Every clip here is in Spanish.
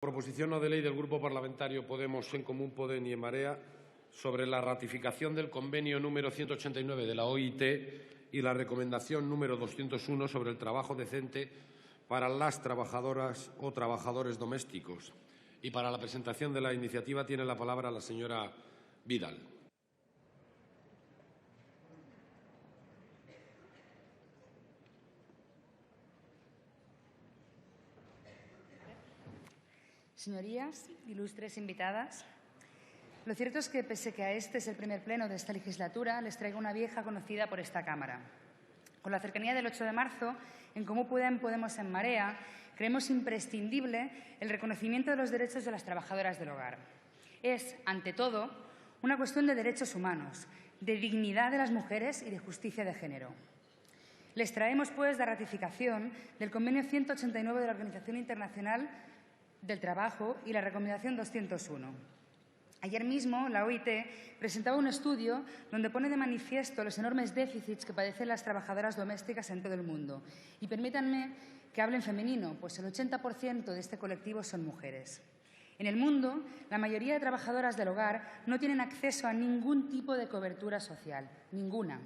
Proposición no de ley del Grupo Parlamentario Podemos, En Común Podem y En Marea sobre la ratificación del convenio número 189 de la OIT y la recomendación número 201 sobre el trabajo decente para las trabajadoras o trabajadores domésticos. Y para la presentación de la iniciativa tiene la palabra la señora Vidal. Señorías, ilustres invitadas, lo cierto es que, pese que a este es el primer pleno de esta legislatura, les traigo una vieja conocida por esta Cámara. Con la cercanía del 8 de marzo, en Común Podemos en Marea, creemos imprescindible el reconocimiento de los derechos de las trabajadoras del hogar. Es, ante todo, una cuestión de derechos humanos, de dignidad de las mujeres y de justicia de género. Les traemos, pues, la ratificación del Convenio 189 de la Organización Internacional del Trabajo y la Recomendación 201. Ayer mismo la OIT presentaba un estudio donde pone de manifiesto los enormes déficits que padecen las trabajadoras domésticas en todo el mundo. Y permítanme que hable en femenino, pues el 80% de este colectivo son mujeres. En el mundo, la mayoría de trabajadoras del hogar no tienen acceso a ningún tipo de cobertura social, ninguna.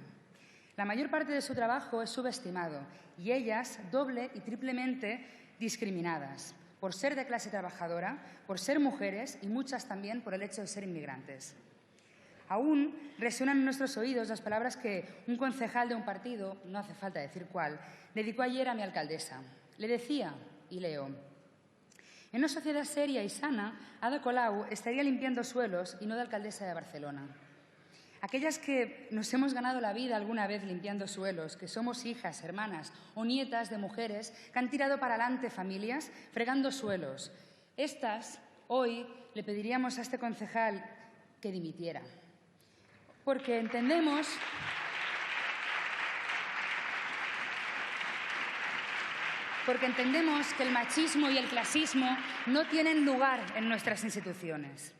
La mayor parte de su trabajo es subestimado y ellas doble y triplemente discriminadas por ser de clase trabajadora, por ser mujeres y muchas también por el hecho de ser inmigrantes. Aún resuenan en nuestros oídos las palabras que un concejal de un partido, no hace falta decir cuál, dedicó ayer a mi alcaldesa. Le decía, y leo: en una sociedad seria y sana, Ada Colau estaría limpiando suelos y no de alcaldesa de Barcelona. Aquellas que nos hemos ganado la vida alguna vez limpiando suelos, que somos hijas, hermanas o nietas de mujeres que han tirado para adelante familias fregando suelos. Estas, hoy, le pediríamos a este concejal que dimitiera. Porque entendemos que el machismo y el clasismo no tienen lugar en nuestras instituciones.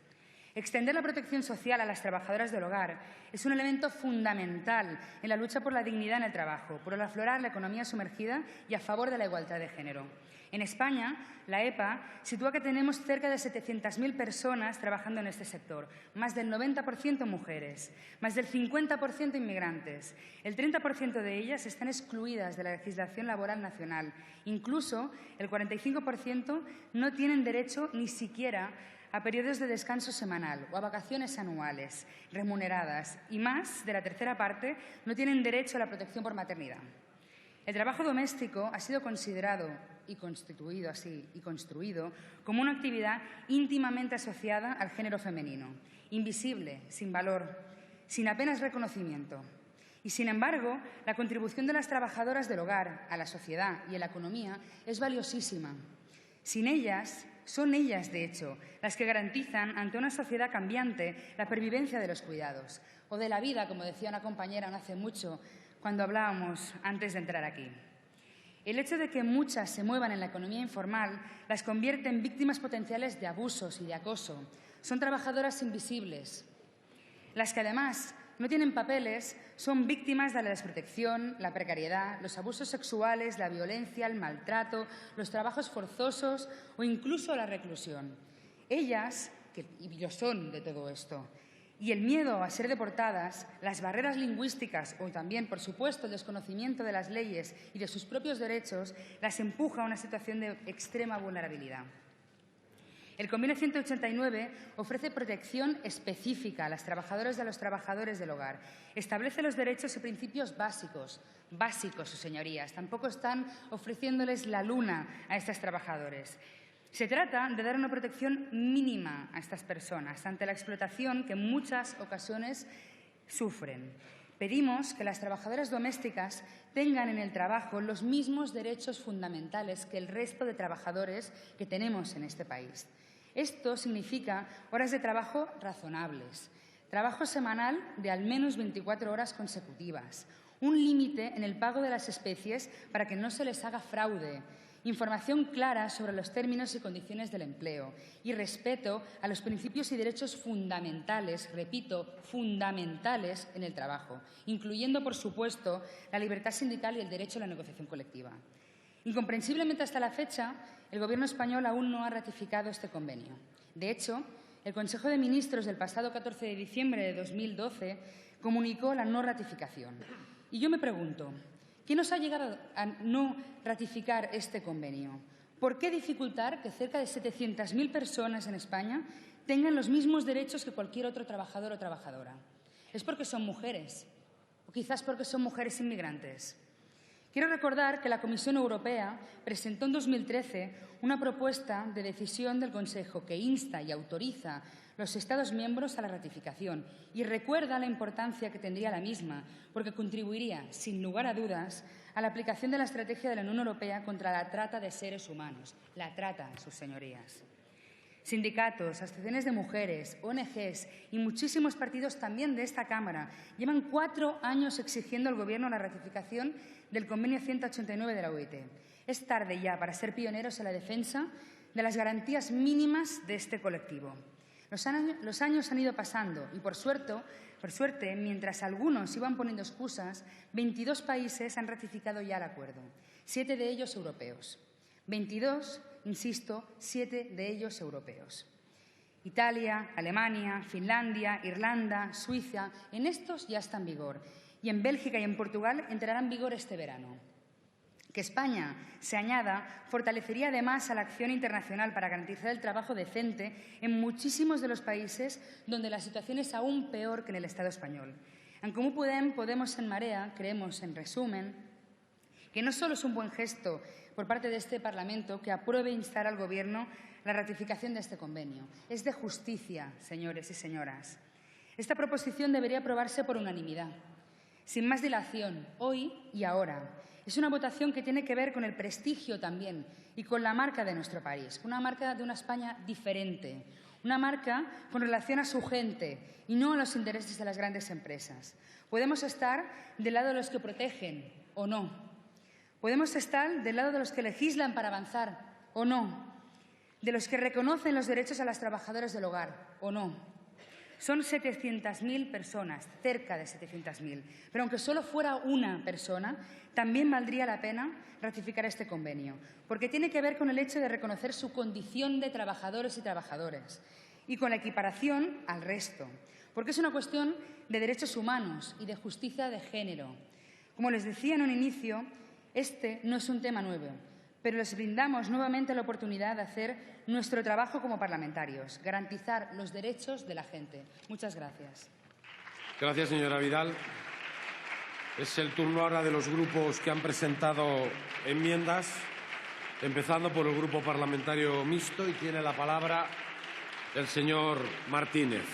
Extender la protección social a las trabajadoras del hogar es un elemento fundamental en la lucha por la dignidad en el trabajo, por aflorar la economía sumergida y a favor de la igualdad de género. En España, la EPA sitúa que tenemos cerca de 700.000 personas trabajando en este sector, más del 90% mujeres, más del 50% inmigrantes. El 30% de ellas están excluidas de la legislación laboral nacional. Incluso el 45% no tienen derecho ni siquiera a periodos de descanso semanal o a vacaciones anuales remuneradas, y más de la tercera parte no tienen derecho a la protección por maternidad. El trabajo doméstico ha sido considerado y constituido así y construido como una actividad íntimamente asociada al género femenino, invisible, sin valor, sin apenas reconocimiento. Y, sin embargo, la contribución de las trabajadoras del hogar a la sociedad y a la economía es valiosísima. Sin ellas, son ellas, de hecho, las que garantizan ante una sociedad cambiante la pervivencia de los cuidados o de la vida, como decía una compañera no hace mucho cuando hablábamos antes de entrar aquí. El hecho de que muchas se muevan en la economía informal las convierte en víctimas potenciales de abusos y de acoso. Son trabajadoras invisibles, las que además no tienen papeles, son víctimas de la desprotección, la precariedad, los abusos sexuales, la violencia, el maltrato, los trabajos forzosos o incluso la reclusión. Ellas, y lo son de todo esto, y el miedo a ser deportadas, las barreras lingüísticas o también, por supuesto, el desconocimiento de las leyes y de sus propios derechos, las empuja a una situación de extrema vulnerabilidad. El Convenio 189 ofrece protección específica a las trabajadoras y a los trabajadores del hogar. Establece los derechos y principios básicos, sus señorías. Tampoco están ofreciéndoles la luna a estas trabajadoras. Se trata de dar una protección mínima a estas personas ante la explotación que en muchas ocasiones sufren. Pedimos que las trabajadoras domésticas tengan en el trabajo los mismos derechos fundamentales que el resto de trabajadores que tenemos en este país. Esto significa horas de trabajo razonables, trabajo semanal de al menos 24 horas consecutivas, un límite en el pago de las especies para que no se les haga fraude, información clara sobre los términos y condiciones del empleo y respeto a los principios y derechos fundamentales, repito, fundamentales en el trabajo, incluyendo, por supuesto, la libertad sindical y el derecho a la negociación colectiva. Incomprensiblemente hasta la fecha, el Gobierno español aún no ha ratificado este convenio. De hecho, el Consejo de Ministros del pasado 14 de diciembre de 2012 comunicó la no ratificación. Y yo me pregunto, ¿qué nos ha llegado a no ratificar este convenio? ¿Por qué dificultar que cerca de 700.000 personas en España tengan los mismos derechos que cualquier otro trabajador o trabajadora? ¿Es porque son mujeres? ¿O quizás porque son mujeres inmigrantes? Quiero recordar que la Comisión Europea presentó en 2013 una propuesta de decisión del Consejo que insta y autoriza a los Estados miembros a la ratificación y recuerda la importancia que tendría la misma, porque contribuiría, sin lugar a dudas, a la aplicación de la estrategia de la Unión Europea contra la trata de seres humanos. La trata, sus señorías. Sindicatos, asociaciones de mujeres, ONGs y muchísimos partidos también de esta Cámara llevan 4 años exigiendo al Gobierno la ratificación del Convenio 189 de la OIT. Es tarde ya para ser pioneros en la defensa de las garantías mínimas de este colectivo. Los años han ido pasando y, por suerte, mientras algunos iban poniendo excusas, 22 países han ratificado ya el acuerdo, 7 de ellos europeos. 22, insisto, 7 de ellos europeos. Italia, Alemania, Finlandia, Irlanda, Suiza, en estos ya está en vigor. Y en Bélgica y en Portugal entrará en vigor este verano. Que España se añada fortalecería además a la acción internacional para garantizar el trabajo decente en muchísimos de los países donde la situación es aún peor que en el Estado español. En Comú Podemos en Marea creemos, en resumen, que no solo es un buen gesto por parte de este Parlamento que apruebe instar al Gobierno la ratificación de este convenio. Es de justicia, señores y señoras. Esta proposición debería aprobarse por unanimidad, sin más dilación, hoy y ahora. Es una votación que tiene que ver con el prestigio también y con la marca de nuestro país, una marca de una España diferente, una marca con relación a su gente y no a los intereses de las grandes empresas. Podemos estar del lado de los que protegen o no. Podemos estar del lado de los que legislan para avanzar o no, de los que reconocen los derechos a las trabajadoras del hogar o no. Son 700.000 personas, cerca de 700.000, pero aunque solo fuera una persona, también valdría la pena ratificar este convenio, porque tiene que ver con el hecho de reconocer su condición de trabajadores y trabajadoras y con la equiparación al resto, porque es una cuestión de derechos humanos y de justicia de género. Como les decía en un inicio, este no es un tema nuevo, pero les brindamos nuevamente la oportunidad de hacer nuestro trabajo como parlamentarios, garantizar los derechos de la gente. Muchas gracias. Gracias, señora Vidal. Es el turno ahora de los grupos que han presentado enmiendas, empezando por el Grupo Parlamentario Mixto, y tiene la palabra el señor Martínez.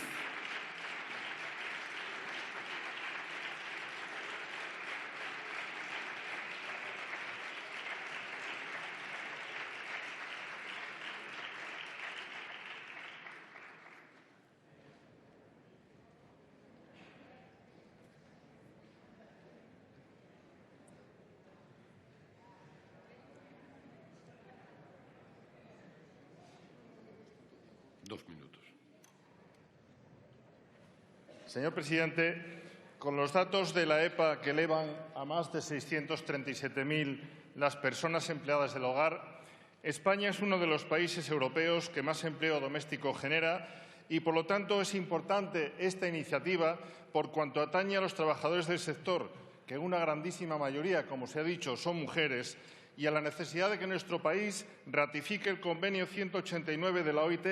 Señor presidente, con los datos de la EPA que elevan a más de 637.000 las personas empleadas del hogar, España es uno de los países europeos que más empleo doméstico genera y, por lo tanto, es importante esta iniciativa por cuanto atañe a los trabajadores del sector, que en una grandísima mayoría, como se ha dicho, son mujeres, y a la necesidad de que nuestro país ratifique el Convenio 189 de la OIT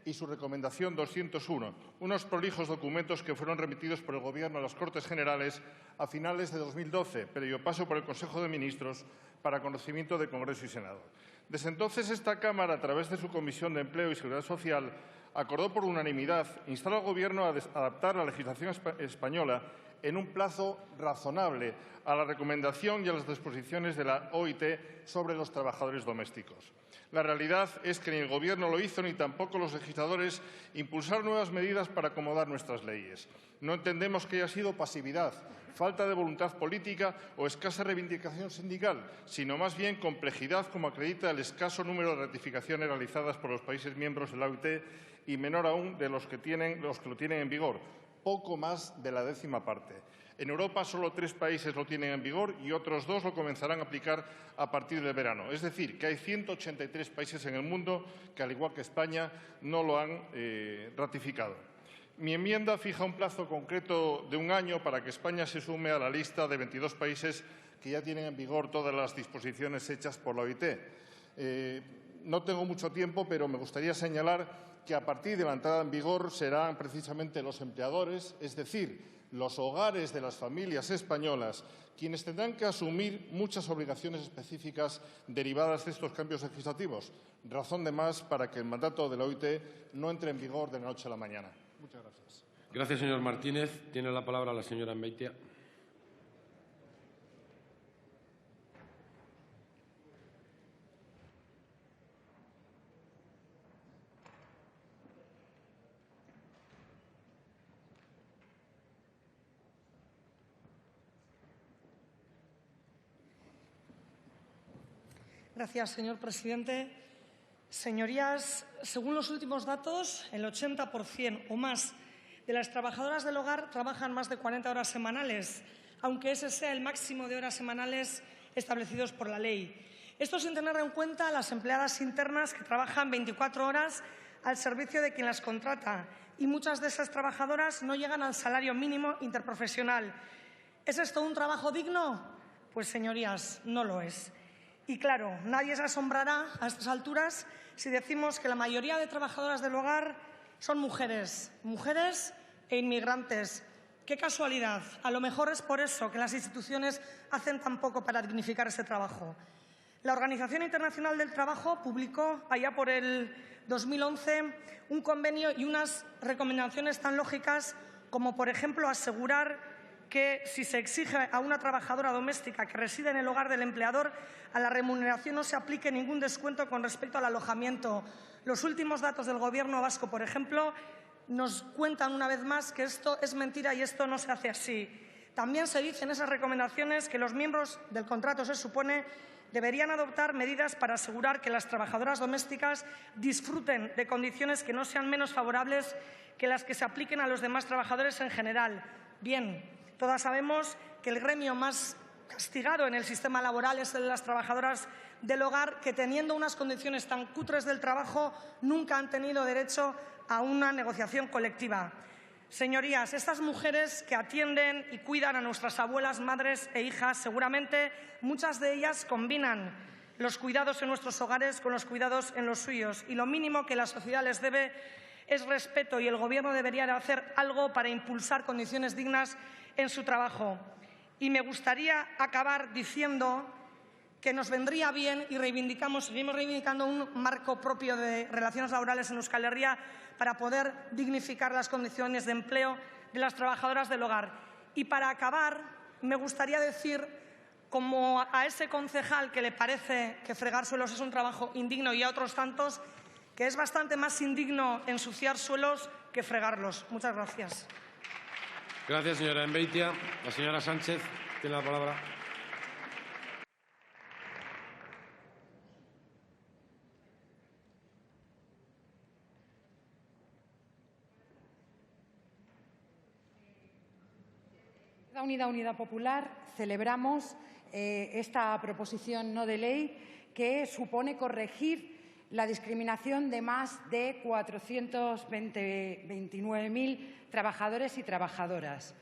y su Recomendación 201, unos prolijos documentos que fueron remitidos por el Gobierno a las Cortes Generales a finales de 2012, previo paso por el Consejo de Ministros para conocimiento de Congreso y Senado. Desde entonces, esta Cámara, a través de su Comisión de Empleo y Seguridad Social, acordó por unanimidad instar al Gobierno a adaptar la legislación española en un plazo razonable a la recomendación y a las disposiciones de la OIT sobre los trabajadores domésticos. La realidad es que ni el Gobierno lo hizo ni tampoco los legisladores impulsaron nuevas medidas para acomodar nuestras leyes. No entendemos que haya sido pasividad, falta de voluntad política o escasa reivindicación sindical, sino más bien complejidad, como acredita el escaso número de ratificaciones realizadas por los países miembros de la OIT y menor aún de los que lo tienen en vigor, poco más de la 10ª parte. En Europa solo 3 países lo tienen en vigor y otros 2 lo comenzarán a aplicar a partir del verano. Es decir, que hay 183 países en el mundo que, al igual que España, no lo han ratificado. Mi enmienda fija un plazo concreto de 1 año para que España se sume a la lista de 22 países que ya tienen en vigor todas las disposiciones hechas por la OIT. No tengo mucho tiempo, pero me gustaría señalar que a partir de la entrada en vigor serán precisamente los empleadores, es decir, los hogares de las familias españolas, quienes tendrán que asumir muchas obligaciones específicas derivadas de estos cambios legislativos. Razón de más para que el mandato de la OIT no entre en vigor de la noche a la mañana. Muchas gracias. Gracias, señor Martínez. Tiene la palabra la señora Mbeitia. Gracias, señor presidente. Señorías, según los últimos datos, el 80% o más de las trabajadoras del hogar trabajan más de 40 horas semanales, aunque ese sea el máximo de horas semanales establecidos por la ley. Esto sin tener en cuenta a las empleadas internas que trabajan 24 horas al servicio de quien las contrata y muchas de esas trabajadoras no llegan al salario mínimo interprofesional. ¿Es esto un trabajo digno? Pues, señorías, no lo es. Y claro, nadie se asombrará a estas alturas si decimos que la mayoría de trabajadoras del hogar son mujeres e inmigrantes. ¡Qué casualidad! A lo mejor es por eso que las instituciones hacen tan poco para dignificar ese trabajo. La Organización Internacional del Trabajo publicó allá por el 2011 un convenio y unas recomendaciones tan lógicas como, por ejemplo, asegurar que si se exige a una trabajadora doméstica que reside en el hogar del empleador, a la remuneración no se aplique ningún descuento con respecto al alojamiento. Los últimos datos del Gobierno vasco, por ejemplo, nos cuentan una vez más que esto es mentira y esto no se hace así. También se dice en esas recomendaciones que los miembros del contrato, se supone, deberían adoptar medidas para asegurar que las trabajadoras domésticas disfruten de condiciones que no sean menos favorables que las que se apliquen a los demás trabajadores en general. Bien, todas sabemos que el gremio más castigado en el sistema laboral es el de las trabajadoras del hogar, que teniendo unas condiciones tan cutres del trabajo nunca han tenido derecho a una negociación colectiva. Señorías, estas mujeres que atienden y cuidan a nuestras abuelas, madres e hijas, seguramente muchas de ellas combinan los cuidados en nuestros hogares con los cuidados en los suyos, y lo mínimo que la sociedad les debe es respeto, y el Gobierno debería de hacer algo para impulsar condiciones dignas en su trabajo. Y me gustaría acabar diciendo que nos vendría bien, y seguimos reivindicando un marco propio de relaciones laborales en Euskal Herria para poder dignificar las condiciones de empleo de las trabajadoras del hogar. Y para acabar, me gustaría decir, como a ese concejal que le parece que fregar suelos es un trabajo indigno, y a otros tantos, que es bastante más indigno ensuciar suelos que fregarlos. Muchas gracias. Gracias, señora Mbeitia. La señora Sánchez tiene la palabra. Unidad Popular celebramos esta proposición no de ley que supone corregir la discriminación de más de 429.000 trabajadores y trabajadoras.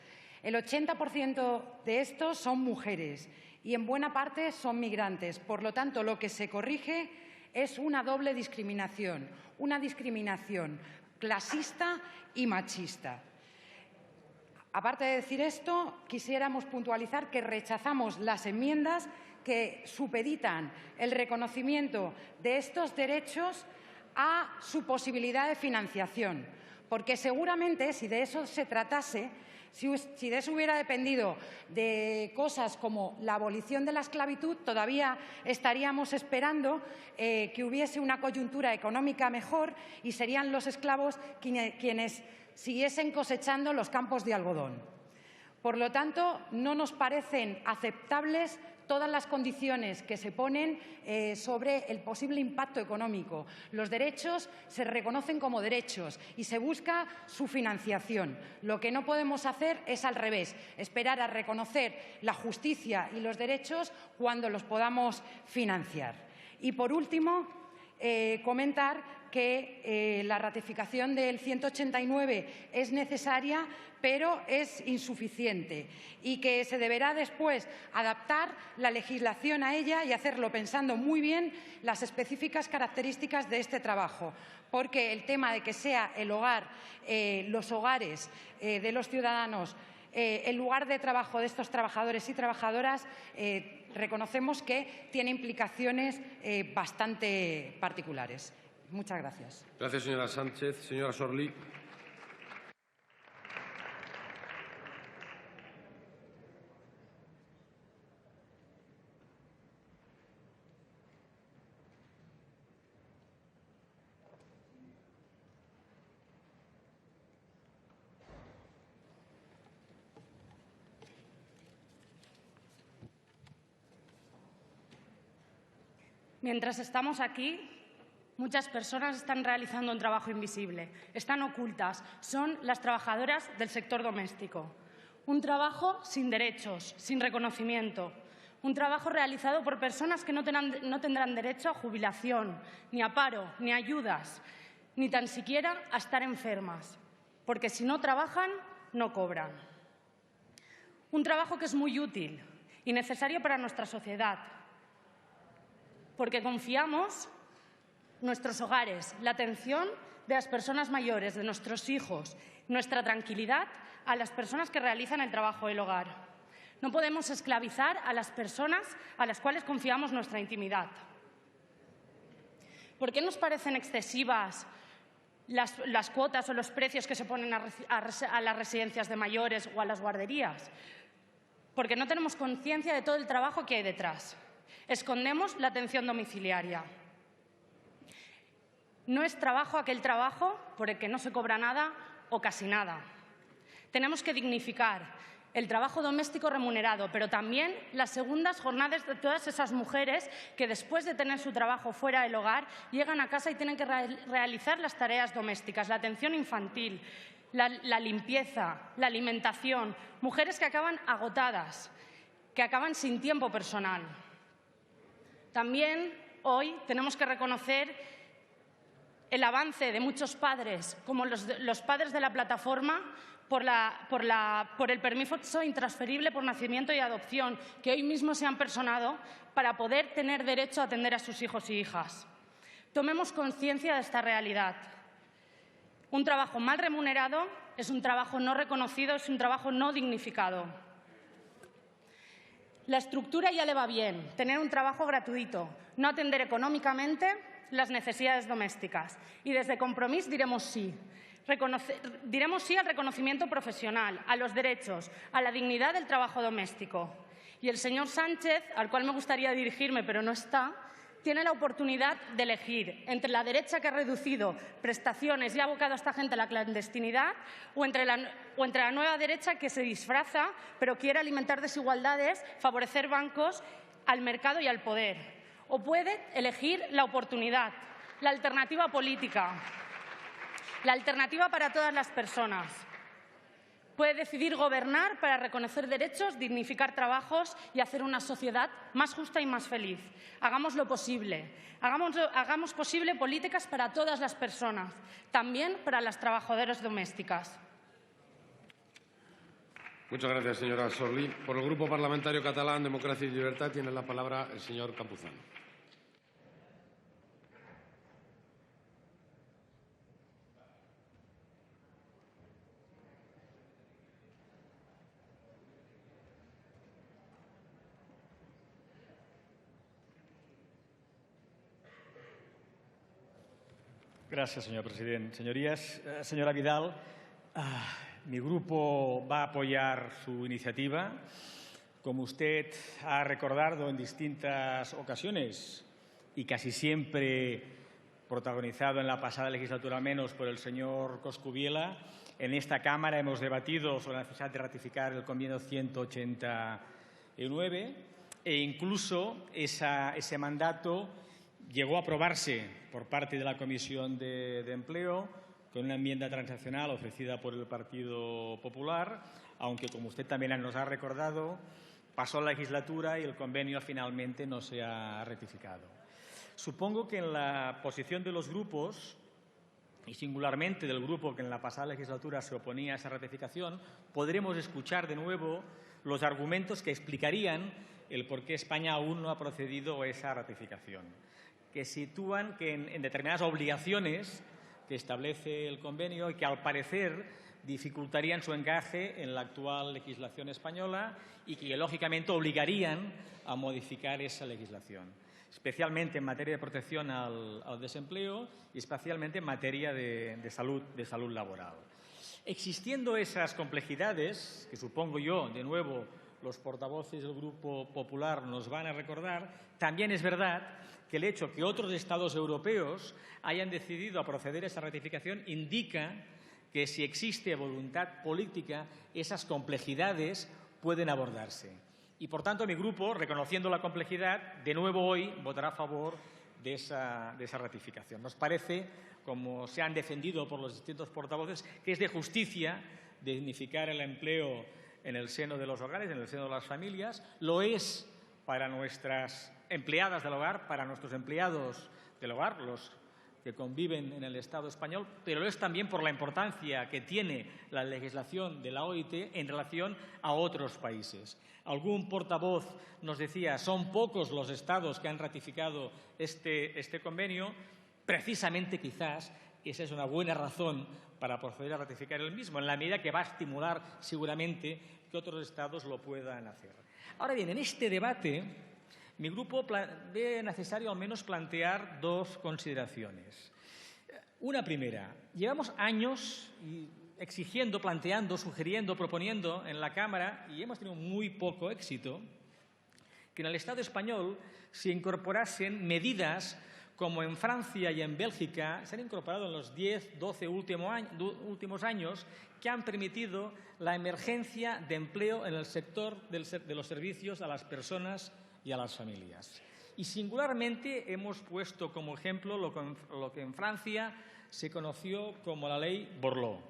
El 80% de estos son mujeres y en buena parte son migrantes. Por lo tanto, lo que se corrige es una doble discriminación, una discriminación clasista y machista. Aparte de decir esto, quisiéramos puntualizar que rechazamos las enmiendas que supeditan el reconocimiento de estos derechos a su posibilidad de financiación, porque seguramente si de eso se tratase, si de eso hubiera dependido de cosas como la abolición de la esclavitud, todavía estaríamos esperando que hubiese una coyuntura económica mejor y serían los esclavos quienes siguiesen cosechando los campos de algodón. Por lo tanto, no nos parecen aceptables todas las condiciones que se ponen sobre el posible impacto económico. Los derechos se reconocen como derechos y se busca su financiación. Lo que no podemos hacer es al revés, esperar a reconocer la justicia y los derechos cuando los podamos financiar. Y, por último, comentar que la ratificación del 189 es necesaria, pero es insuficiente y que se deberá después adaptar la legislación a ella y hacerlo pensando muy bien las específicas características de este trabajo, porque el tema de que sea el hogar, los hogares de los ciudadanos, el lugar de trabajo de estos trabajadores y trabajadoras, reconocemos que tiene implicaciones bastante particulares. Muchas gracias. Gracias, señora Sánchez. Señora Sorli. Mientras estamos aquí, muchas personas están realizando un trabajo invisible, están ocultas, son las trabajadoras del sector doméstico. Un trabajo sin derechos, sin reconocimiento, un trabajo realizado por personas que no tendrán derecho a jubilación, ni a paro, ni a ayudas, ni tan siquiera a estar enfermas, porque si no trabajan, no cobran. Un trabajo que es muy útil y necesario para nuestra sociedad, porque confiamos nuestros hogares, la atención de las personas mayores, de nuestros hijos, nuestra tranquilidad a las personas que realizan el trabajo del hogar. No podemos esclavizar a las personas a las cuales confiamos nuestra intimidad. ¿Por qué nos parecen excesivas las cuotas o los precios que se ponen a las residencias de mayores o a las guarderías? Porque no tenemos conciencia de todo el trabajo que hay detrás. Escondemos la atención domiciliaria. No es trabajo aquel trabajo por el que no se cobra nada o casi nada. Tenemos que dignificar el trabajo doméstico remunerado, pero también las segundas jornadas de todas esas mujeres que después de tener su trabajo fuera del hogar llegan a casa y tienen que realizar las tareas domésticas, la atención infantil, la limpieza, la alimentación. Mujeres que acaban agotadas, que acaban sin tiempo personal. También hoy tenemos que reconocer el avance de muchos padres, como los padres de la plataforma, por el permiso intransferible por nacimiento y adopción, que hoy mismo se han personado para poder tener derecho a atender a sus hijos y hijas. Tomemos conciencia de esta realidad. Un trabajo mal remunerado es un trabajo no reconocido, es un trabajo no dignificado. La estructura ya le va bien, tener un trabajo gratuito, no atender económicamente las necesidades domésticas. Y desde Compromís diremos sí. Diremos sí al reconocimiento profesional, a los derechos, a la dignidad del trabajo doméstico. Y el señor Sánchez, al cual me gustaría dirigirme pero no está, tiene la oportunidad de elegir entre la derecha que ha reducido prestaciones y ha abocado a esta gente a la clandestinidad o entre la nueva derecha que se disfraza pero quiere alimentar desigualdades, favorecer bancos, al mercado y al poder. O puede elegir la oportunidad, la alternativa política, la alternativa para todas las personas. Puede decidir gobernar para reconocer derechos, dignificar trabajos y hacer una sociedad más justa y más feliz. Hagámoslo posible. Hagamos posible políticas para todas las personas, también para las trabajadoras domésticas. Muchas gracias, señora Sorli. Por el Grupo Parlamentario Catalán, Democracia y Libertad, tiene la palabra el señor Campuzano. Gracias, señor presidente. Señorías, señora Vidal, mi grupo va a apoyar su iniciativa. Como usted ha recordado en distintas ocasiones y casi siempre protagonizado en la pasada legislatura al menos por el señor Coscubiela, en esta Cámara hemos debatido sobre la necesidad de ratificar el convenio 189 e incluso ese mandato llegó a aprobarse por parte de la Comisión de Empleo con una enmienda transaccional ofrecida por el Partido Popular, aunque, como usted también nos ha recordado, pasó la legislatura y el convenio finalmente no se ha ratificado. Supongo que en la posición de los grupos, y singularmente del grupo que en la pasada legislatura se oponía a esa ratificación, podremos escuchar de nuevo los argumentos que explicarían el por qué España aún no ha procedido a esa ratificación, que sitúan que en determinadas obligaciones que establece el convenio y que, al parecer, dificultarían su encaje en la actual legislación española y que, lógicamente, obligarían a modificar esa legislación, especialmente en materia de protección al desempleo y especialmente en materia de salud laboral. Existiendo esas complejidades, que supongo yo, de nuevo, los portavoces del Grupo Popular nos van a recordar, también es verdad que el hecho que otros Estados europeos hayan decidido a proceder a esa ratificación indica que, si existe voluntad política, esas complejidades pueden abordarse. Y, por tanto, mi grupo, reconociendo la complejidad, de nuevo hoy votará a favor de esa ratificación. Nos parece, como se han defendido por los distintos portavoces, que es de justicia dignificar el empleo en el seno de los hogares, en el seno de las familias. Lo es para nuestras empleadas del hogar, para nuestros empleados del hogar, los que conviven en el Estado español, pero lo es también por la importancia que tiene la legislación de la OIT en relación a otros países. Algún portavoz nos decía, son pocos los Estados que han ratificado este convenio. Precisamente, quizás, esa es una buena razón para proceder a ratificar el mismo, en la medida que va a estimular seguramente que otros Estados lo puedan hacer. Ahora bien, en este debate, mi grupo ve necesario al menos plantear dos consideraciones. Una primera, llevamos años exigiendo, planteando, sugiriendo, proponiendo en la Cámara, y hemos tenido muy poco éxito, que en el Estado español se incorporasen medidas como en Francia y en Bélgica se han incorporado en los 10, 12 últimos años, que han permitido la emergencia de empleo en el sector de los servicios a las personas y a las familias. Y singularmente hemos puesto como ejemplo lo que en Francia se conoció como la ley Borloo,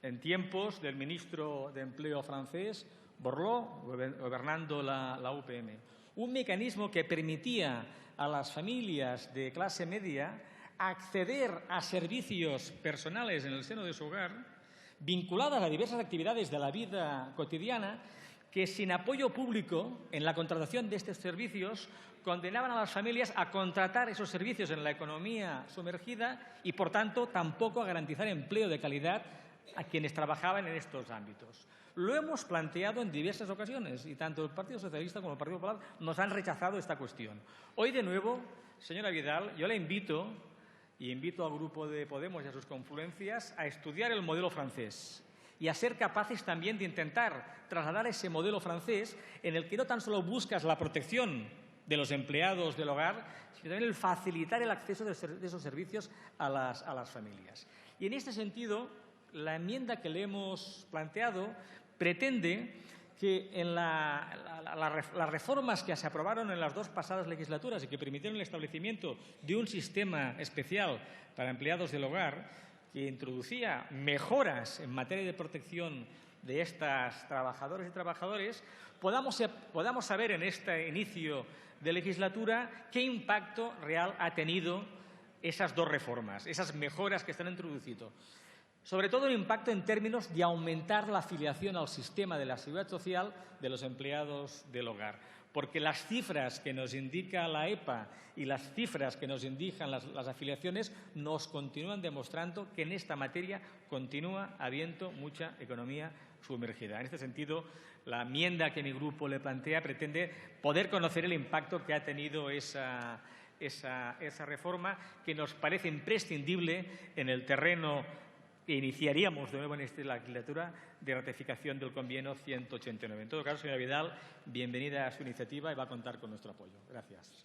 en tiempos del ministro de Empleo francés, Borloo, gobernando la UPM. Un mecanismo que permitía a las familias de clase media acceder a servicios personales en el seno de su hogar, vinculadas a diversas actividades de la vida cotidiana, que sin apoyo público en la contratación de estos servicios condenaban a las familias a contratar esos servicios en la economía sumergida y, por tanto, tampoco a garantizar empleo de calidad a quienes trabajaban en estos ámbitos. Lo hemos planteado en diversas ocasiones y tanto el Partido Socialista como el Partido Popular nos han rechazado esta cuestión. Hoy, de nuevo, señora Vidal, yo le invito al Grupo de Podemos y a sus confluencias a estudiar el modelo francés y a ser capaces también de intentar trasladar ese modelo francés en el que no tan solo buscas la protección de los empleados del hogar, sino también el facilitar el acceso de esos servicios a las familias. Y en este sentido, la enmienda que le hemos planteado pretende que en las reformas que se aprobaron en las dos pasadas legislaturas y que permitieron el establecimiento de un sistema especial para empleados del hogar, que introducía mejoras en materia de protección de estas trabajadoras y trabajadores, podamos saber en este inicio de legislatura qué impacto real ha tenido esas dos reformas, esas mejoras que se han introducido. Sobre todo el impacto en términos de aumentar la afiliación al sistema de la seguridad social de los empleados del hogar. Porque las cifras que nos indica la EPA y las cifras que nos indican las afiliaciones nos continúan demostrando que en esta materia continúa habiendo mucha economía sumergida. En este sentido, la enmienda que mi grupo le plantea pretende poder conocer el impacto que ha tenido esa reforma, que nos parece imprescindible en el terreno que iniciaríamos de nuevo en esta legislatura de ratificación del convenio 189. En todo caso, señora Vidal, bienvenida a su iniciativa y va a contar con nuestro apoyo. Gracias.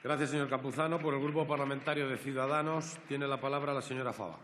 Gracias, señor Campuzano. Por el Grupo Parlamentario de Ciudadanos tiene la palabra la señora Fava.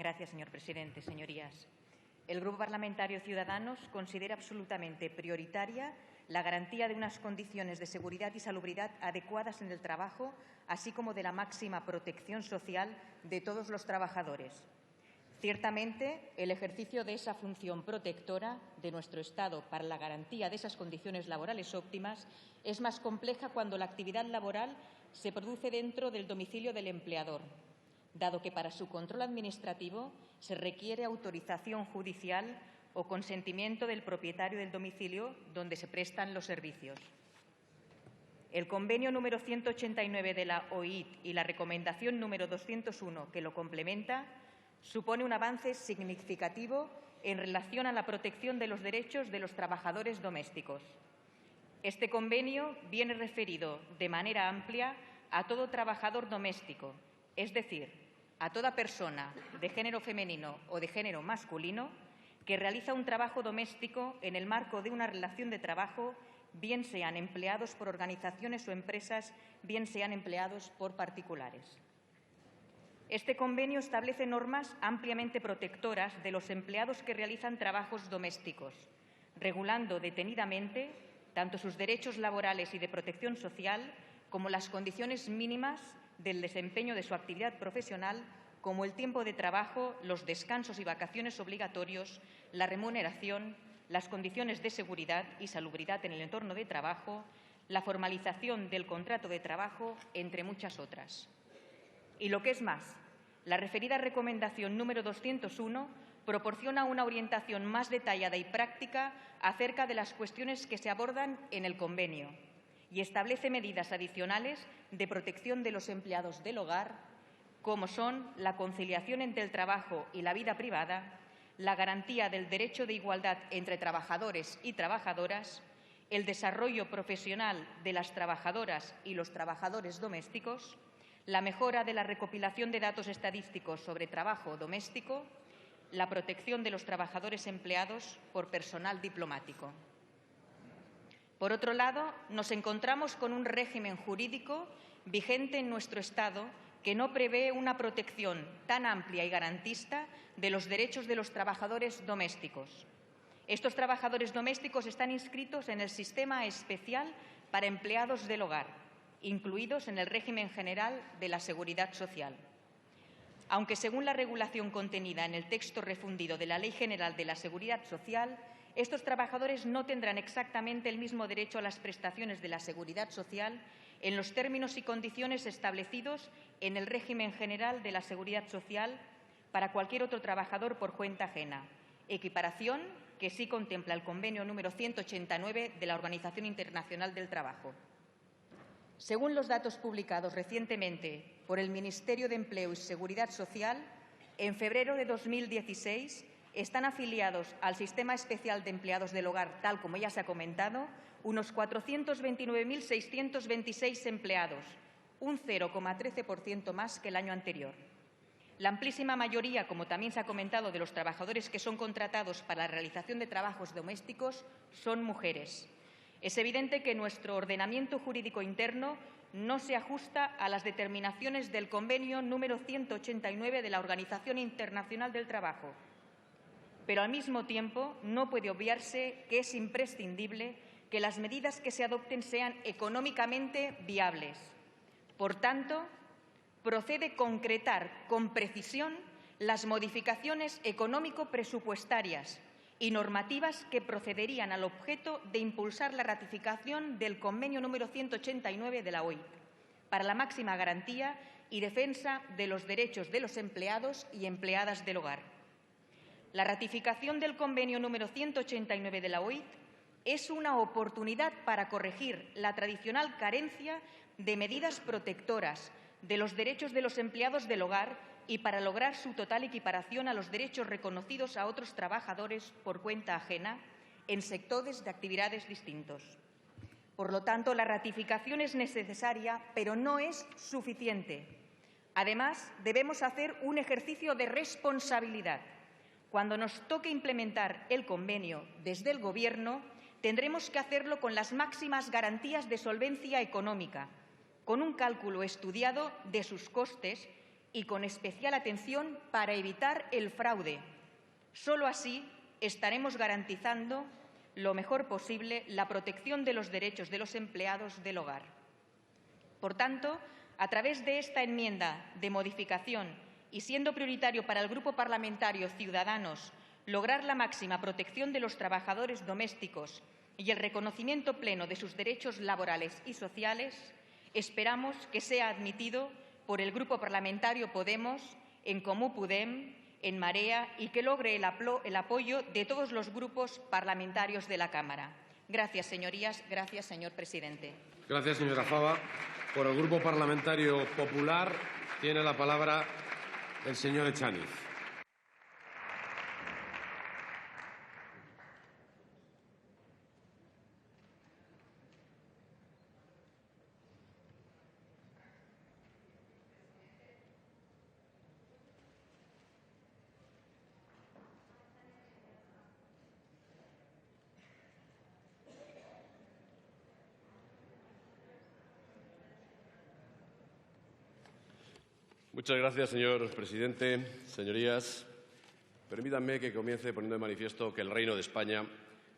Gracias, señor presidente. Señorías, el Grupo Parlamentario Ciudadanos considera absolutamente prioritaria la garantía de unas condiciones de seguridad y salubridad adecuadas en el trabajo, así como de la máxima protección social de todos los trabajadores. Ciertamente, el ejercicio de esa función protectora de nuestro Estado para la garantía de esas condiciones laborales óptimas es más compleja cuando la actividad laboral se produce dentro del domicilio del empleador, dado que para su control administrativo se requiere autorización judicial o consentimiento del propietario del domicilio donde se prestan los servicios. El convenio número 189 de la OIT y la recomendación número 201 que lo complementa supone un avance significativo en relación a la protección de los derechos de los trabajadores domésticos. Este convenio viene referido de manera amplia a todo trabajador doméstico, es decir, a toda persona de género femenino o de género masculino que realiza un trabajo doméstico en el marco de una relación de trabajo, bien sean empleados por organizaciones o empresas, bien sean empleados por particulares. Este convenio establece normas ampliamente protectoras de los empleados que realizan trabajos domésticos, regulando detenidamente tanto sus derechos laborales y de protección social como las condiciones mínimas del desempeño de su actividad profesional, como el tiempo de trabajo, los descansos y vacaciones obligatorios, la remuneración, las condiciones de seguridad y salubridad en el entorno de trabajo, la formalización del contrato de trabajo, entre muchas otras. Y lo que es más, la referida recomendación número 201 proporciona una orientación más detallada y práctica acerca de las cuestiones que se abordan en el convenio y establece medidas adicionales de protección de los empleados del hogar, como son la conciliación entre el trabajo y la vida privada, la garantía del derecho de igualdad entre trabajadores y trabajadoras, el desarrollo profesional de las trabajadoras y los trabajadores domésticos, la mejora de la recopilación de datos estadísticos sobre trabajo doméstico, la protección de los trabajadores empleados por personal diplomático. Por otro lado, nos encontramos con un régimen jurídico vigente en nuestro Estado que no prevé una protección tan amplia y garantista de los derechos de los trabajadores domésticos. Estos trabajadores domésticos están inscritos en el Sistema Especial para Empleados del Hogar, incluidos en el régimen general de la Seguridad Social. Aunque, según la regulación contenida en el texto refundido de la Ley General de la Seguridad Social, estos trabajadores no tendrán exactamente el mismo derecho a las prestaciones de la Seguridad Social en los términos y condiciones establecidos en el régimen general de la Seguridad Social para cualquier otro trabajador por cuenta ajena, equiparación que sí contempla el convenio número 189 de la Organización Internacional del Trabajo. Según los datos publicados recientemente por el Ministerio de Empleo y Seguridad Social, en febrero de 2016 están afiliados al Sistema Especial de Empleados del Hogar, tal como ya se ha comentado, unos 429.626 empleados, un 0,13% más que el año anterior. La amplísima mayoría, como también se ha comentado, de los trabajadores que son contratados para la realización de trabajos domésticos son mujeres. Es evidente que nuestro ordenamiento jurídico interno no se ajusta a las determinaciones del convenio número 189 de la Organización Internacional del Trabajo, pero al mismo tiempo no puede obviarse que es imprescindible que las medidas que se adopten sean económicamente viables. Por tanto, procede concretar con precisión las modificaciones económico-presupuestarias y normativas que procederían al objeto de impulsar la ratificación del convenio número 189 de la OIT para la máxima garantía y defensa de los derechos de los empleados y empleadas del hogar. La ratificación del convenio número 189 de la OIT es una oportunidad para corregir la tradicional carencia de medidas protectoras de los derechos de los empleados del hogar y para lograr su total equiparación a los derechos reconocidos a otros trabajadores por cuenta ajena en sectores de actividades distintos. Por lo tanto, la ratificación es necesaria, pero no es suficiente. Además, debemos hacer un ejercicio de responsabilidad. Cuando nos toque implementar el convenio desde el Gobierno, tendremos que hacerlo con las máximas garantías de solvencia económica, con un cálculo estudiado de sus costes y con especial atención para evitar el fraude. Solo así estaremos garantizando lo mejor posible la protección de los derechos de los empleados del hogar. Por tanto, a través de esta enmienda de modificación y siendo prioritario para el Grupo Parlamentario Ciudadanos lograr la máxima protección de los trabajadores domésticos y el reconocimiento pleno de sus derechos laborales y sociales, esperamos que sea admitido por el Grupo Parlamentario Podemos, En Comú Podem, En Marea y que logre el apoyo de todos los grupos parlamentarios de la Cámara. Gracias, señorías. Gracias, señor presidente. Gracias, señora Fava. Por el Grupo Parlamentario Popular tiene la palabra el señor Echaniz. Muchas gracias, señor presidente. Señorías, permítanme que comience poniendo de manifiesto que el Reino de España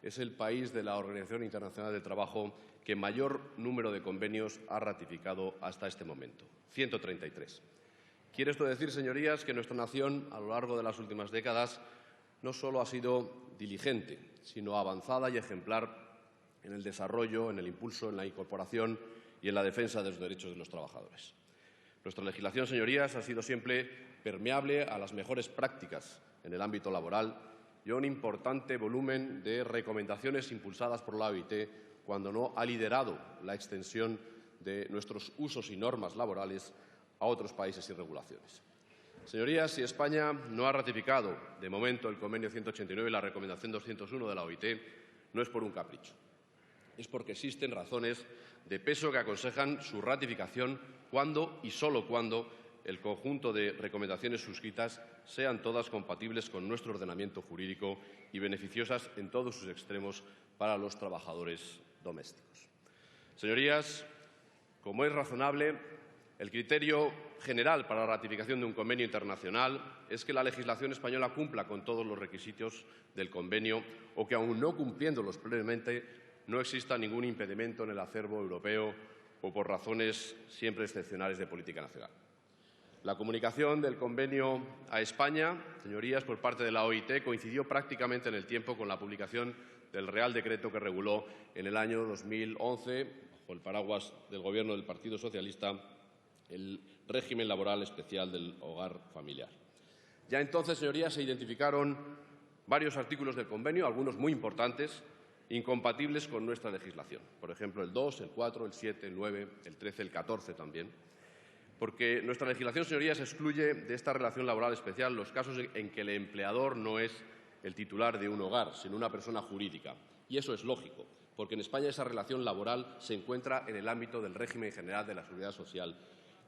es el país de la Organización Internacional del Trabajo que mayor número de convenios ha ratificado hasta este momento, 133. Quiere esto decir, señorías, que nuestra nación, a lo largo de las últimas décadas, no solo ha sido diligente, sino avanzada y ejemplar en el desarrollo, en el impulso, en la incorporación y en la defensa de los derechos de los trabajadores. Nuestra legislación, señorías, ha sido siempre permeable a las mejores prácticas en el ámbito laboral y a un importante volumen de recomendaciones impulsadas por la OIT cuando no ha liderado la extensión de nuestros usos y normas laborales a otros países y regulaciones. Señorías, si España no ha ratificado de momento el Convenio 189 y la Recomendación 201 de la OIT, no es por un capricho. Es porque existen razones de peso que aconsejan su ratificación cuando y solo cuando el conjunto de recomendaciones suscritas sean todas compatibles con nuestro ordenamiento jurídico y beneficiosas en todos sus extremos para los trabajadores domésticos. Señorías, como es razonable, el criterio general para la ratificación de un convenio internacional es que la legislación española cumpla con todos los requisitos del convenio o que, aun no cumpliéndolos plenamente, no exista ningún impedimento en el acervo europeo o por razones siempre excepcionales de política nacional. La comunicación del convenio a España, señorías, por parte de la OIT coincidió prácticamente en el tiempo con la publicación del Real Decreto que reguló en el año 2011, bajo el paraguas del Gobierno del Partido Socialista, el régimen laboral especial del hogar familiar. Ya entonces, señorías, se identificaron varios artículos del convenio, algunos muy importantes, incompatibles con nuestra legislación. Por ejemplo, el 2, el 4, el 7, el 9, el 13, el 14 también. Porque nuestra legislación, señorías, excluye de esta relación laboral especial los casos en que el empleador no es el titular de un hogar, sino una persona jurídica. Y eso es lógico, porque en España esa relación laboral se encuentra en el ámbito del régimen general de la Seguridad Social,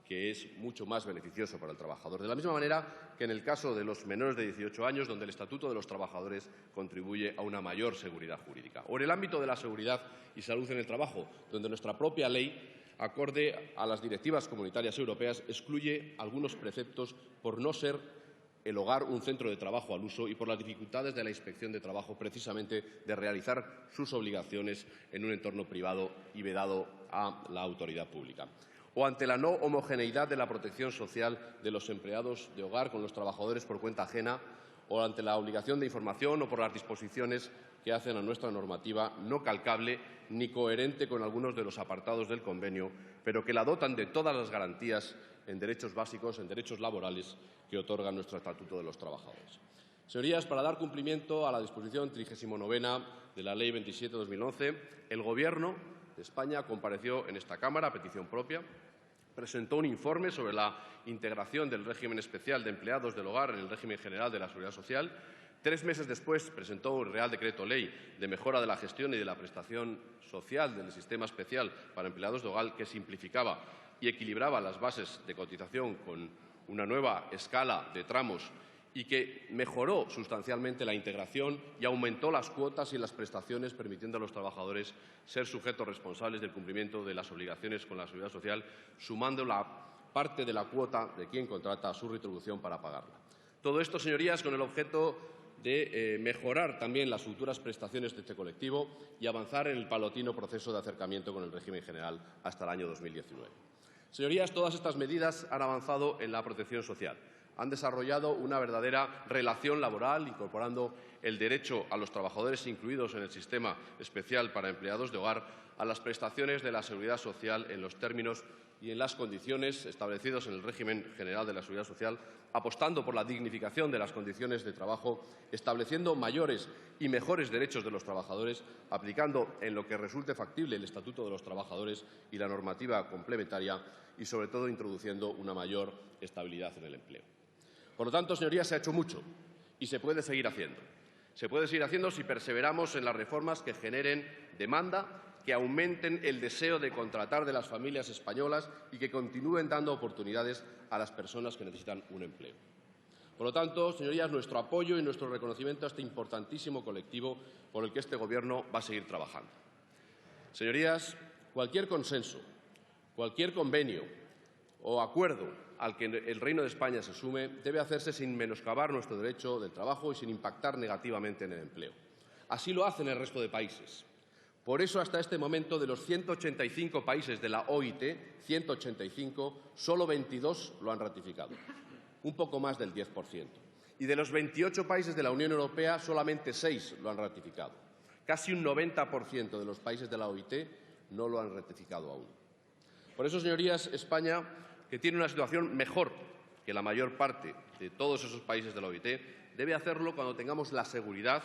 que es mucho más beneficioso para el trabajador. De la misma manera que en el caso de los menores de 18 años, donde el Estatuto de los Trabajadores contribuye a una mayor seguridad jurídica. O en el ámbito de la seguridad y salud en el trabajo, donde nuestra propia ley, acorde a las directivas comunitarias europeas, excluye algunos preceptos por no ser el hogar un centro de trabajo al uso y por las dificultades de la inspección de trabajo, precisamente de realizar sus obligaciones en un entorno privado y vedado a la autoridad pública. O ante la no homogeneidad de la protección social de los empleados de hogar con los trabajadores por cuenta ajena, o ante la obligación de información o por las disposiciones que hacen a nuestra normativa no calcable ni coherente con algunos de los apartados del convenio, pero que la dotan de todas las garantías en derechos básicos, en derechos laborales que otorga nuestro Estatuto de los Trabajadores. Señorías, para dar cumplimiento a la disposición 39ª de la Ley 27/2011, el Gobierno de España compareció en esta Cámara a petición propia, presentó un informe sobre la integración del régimen especial de empleados del hogar en el régimen general de la Seguridad Social. 3 meses después presentó un Real Decreto Ley de mejora de la gestión y de la prestación social del sistema especial para empleados de hogar que simplificaba y equilibraba las bases de cotización con una nueva escala de tramos y que mejoró sustancialmente la integración y aumentó las cuotas y las prestaciones, permitiendo a los trabajadores ser sujetos responsables del cumplimiento de las obligaciones con la Seguridad Social, sumando la parte de la cuota de quien contrata su retribución para pagarla. Todo esto, señorías, con el objeto de mejorar también las futuras prestaciones de este colectivo y avanzar en el paulatino proceso de acercamiento con el régimen general hasta el año 2019. Señorías, todas estas medidas han avanzado en la protección social. Han desarrollado una verdadera relación laboral, incorporando el derecho a los trabajadores incluidos en el sistema especial para empleados de hogar a las prestaciones de la Seguridad Social en los términos y en las condiciones establecidos en el régimen general de la Seguridad Social, apostando por la dignificación de las condiciones de trabajo, estableciendo mayores y mejores derechos de los trabajadores, aplicando en lo que resulte factible el Estatuto de los Trabajadores y la normativa complementaria y, sobre todo, introduciendo una mayor estabilidad en el empleo. Por lo tanto, señorías, se ha hecho mucho y se puede seguir haciendo. Se puede seguir haciendo si perseveramos en las reformas que generen demanda, que aumenten el deseo de contratar de las familias españolas y que continúen dando oportunidades a las personas que necesitan un empleo. Por lo tanto, señorías, nuestro apoyo y nuestro reconocimiento a este importantísimo colectivo por el que este Gobierno va a seguir trabajando. Señorías, cualquier consenso, cualquier convenio o acuerdo al que el Reino de España se sume debe hacerse sin menoscabar nuestro derecho del trabajo y sin impactar negativamente en el empleo. Así lo hacen el resto de países. Por eso, hasta este momento, de los 185 países de la OIT, 185, solo 22 lo han ratificado, un poco más del 10%. Y de los 28 países de la Unión Europea, solamente 6 lo han ratificado. Casi un 90% de los países de la OIT no lo han ratificado aún. Por eso, señorías, España, que tiene una situación mejor que la mayor parte de todos esos países de la OIT, debe hacerlo cuando tengamos la seguridad,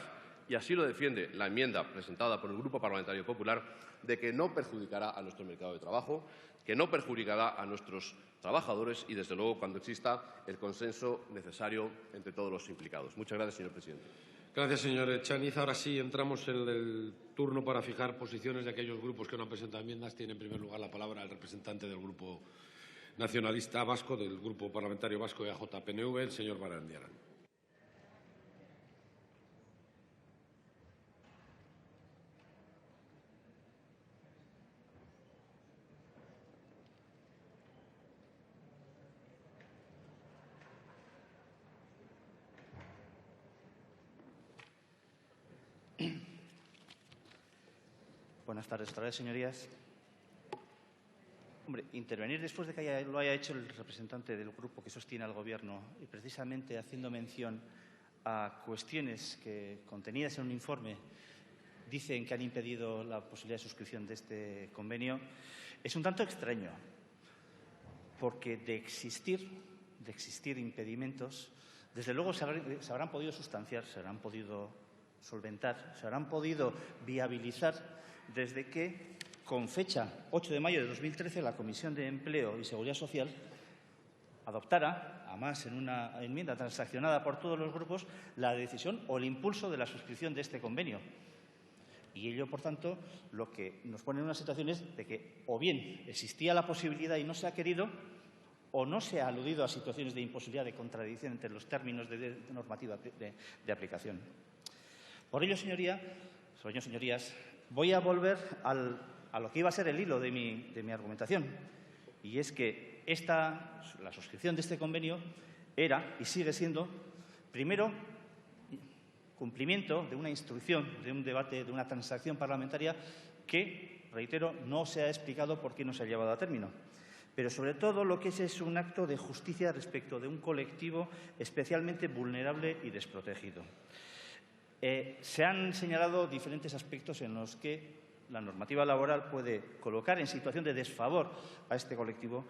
y así lo defiende la enmienda presentada por el Grupo Parlamentario Popular, de que no perjudicará a nuestro mercado de trabajo, que no perjudicará a nuestros trabajadores y, desde luego, cuando exista el consenso necesario entre todos los implicados. Muchas gracias, señor presidente. Gracias, señor Echaniz. Ahora sí entramos en el turno para fijar posiciones de aquellos grupos que no han presentado enmiendas. Tiene en primer lugar la palabra el representante del Grupo Nacionalista Vasco, del Grupo Parlamentario Vasco de AJ-PNV, el señor Barandiaran. Buenas tardes otra vez, señorías. Hombre, intervenir después de que lo haya hecho el representante del grupo que sostiene al Gobierno y precisamente haciendo mención a cuestiones que, contenidas en un informe, dicen que han impedido la posibilidad de suscripción de este convenio, es un tanto extraño, porque de existir impedimentos, desde luego se habrán podido sustanciar, se habrán podido solventar, se habrán podido viabilizar desde que, con fecha 8 de mayo de 2013, la Comisión de Empleo y Seguridad Social adoptara, además en una enmienda transaccionada por todos los grupos, la decisión o el impulso de la suscripción de este convenio. Y ello, por tanto, lo que nos pone en una situación es de que o bien existía la posibilidad y no se ha querido, o no se ha aludido a situaciones de imposibilidad, de contradicción entre los términos de normativa de aplicación. Por ello, señorías, voy a volver a lo que iba a ser el hilo de mi argumentación, y es que la suscripción de este convenio era y sigue siendo, primero, cumplimiento de una instrucción, de un debate, de una transacción parlamentaria que, reitero, no se ha explicado por qué no se ha llevado a término. Pero, sobre todo, lo que es un acto de justicia respecto de un colectivo especialmente vulnerable y desprotegido. Se han señalado diferentes aspectos en los que la normativa laboral puede colocar en situación de desfavor a este colectivo,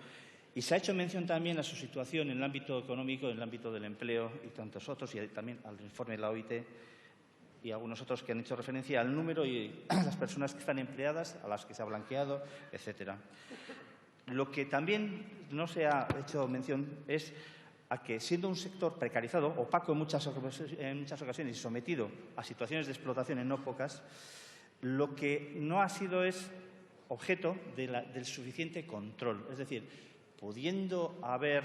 y se ha hecho mención también a su situación en el ámbito económico, en el ámbito del empleo y tantos otros, y también al informe de la OIT y algunos otros que han hecho referencia al número y a las personas que están empleadas, a las que se ha blanqueado, etcétera. Lo que también no se ha hecho mención es a que, siendo un sector precarizado, opaco en muchas ocasiones y sometido a situaciones de explotación en no pocas, lo que no ha sido es objeto del suficiente control. Es decir, pudiendo haber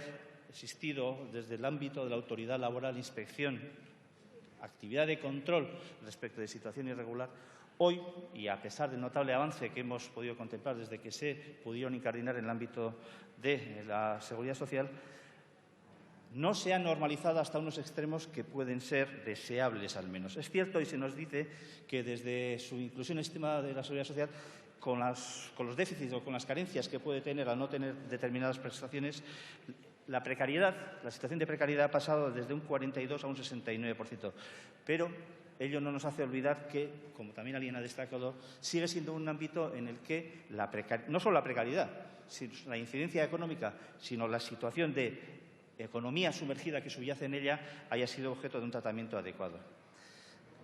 existido desde el ámbito de la autoridad laboral, inspección, actividad de control respecto de situación irregular, Hoy, y a pesar del notable avance que hemos podido contemplar desde que se pudieron incardinar en el ámbito de la seguridad social, no se ha normalizado hasta unos extremos que pueden ser deseables, al menos. Es cierto, y se nos dice que desde su inclusión en el sistema de la seguridad social, con los déficits o con las carencias que puede tener al no tener determinadas prestaciones, la situación de precariedad ha pasado desde un 42 a un 69%. Pero ello no nos hace olvidar que, como también alguien ha destacado, sigue siendo un ámbito en el que no solo la precariedad, sino la incidencia económica, sino la situación de economía sumergida que subyace en ella haya sido objeto de un tratamiento adecuado.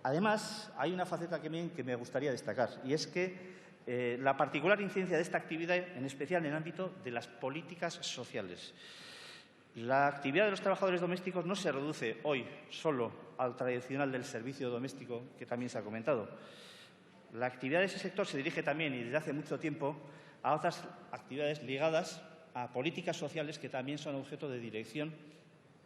Además, hay una faceta que me gustaría destacar, y es que la particular incidencia de esta actividad, en especial en el ámbito de las políticas sociales. La actividad de los trabajadores domésticos no se reduce hoy solo al tradicional del servicio doméstico, que también se ha comentado. La actividad de ese sector se dirige también, y desde hace mucho tiempo, a otras actividades ligadas a políticas sociales que también son objeto de dirección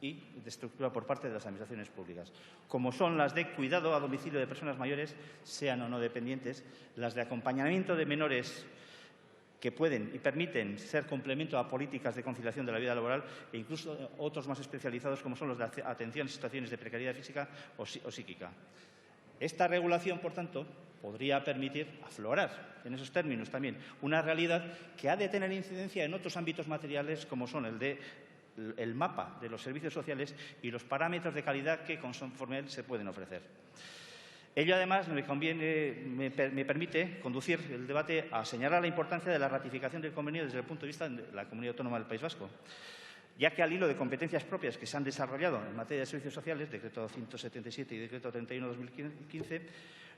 y de estructura por parte de las administraciones públicas, como son las de cuidado a domicilio de personas mayores, sean o no dependientes, las de acompañamiento de menores que pueden y permiten ser complemento a políticas de conciliación de la vida laboral, e incluso otros más especializados, como son los de atención a situaciones de precariedad física o psíquica. Esta regulación, por tanto, podría permitir aflorar, en esos términos también, una realidad que ha de tener incidencia en otros ámbitos materiales, como son el mapa de los servicios sociales y los parámetros de calidad que, conforme a él, se pueden ofrecer. Ello, además, me permite conducir el debate a señalar la importancia de la ratificación del convenio desde el punto de vista de la Comunidad Autónoma del País Vasco, ya que al hilo de competencias propias que se han desarrollado en materia de servicios sociales, Decreto 177 y Decreto 31/2015,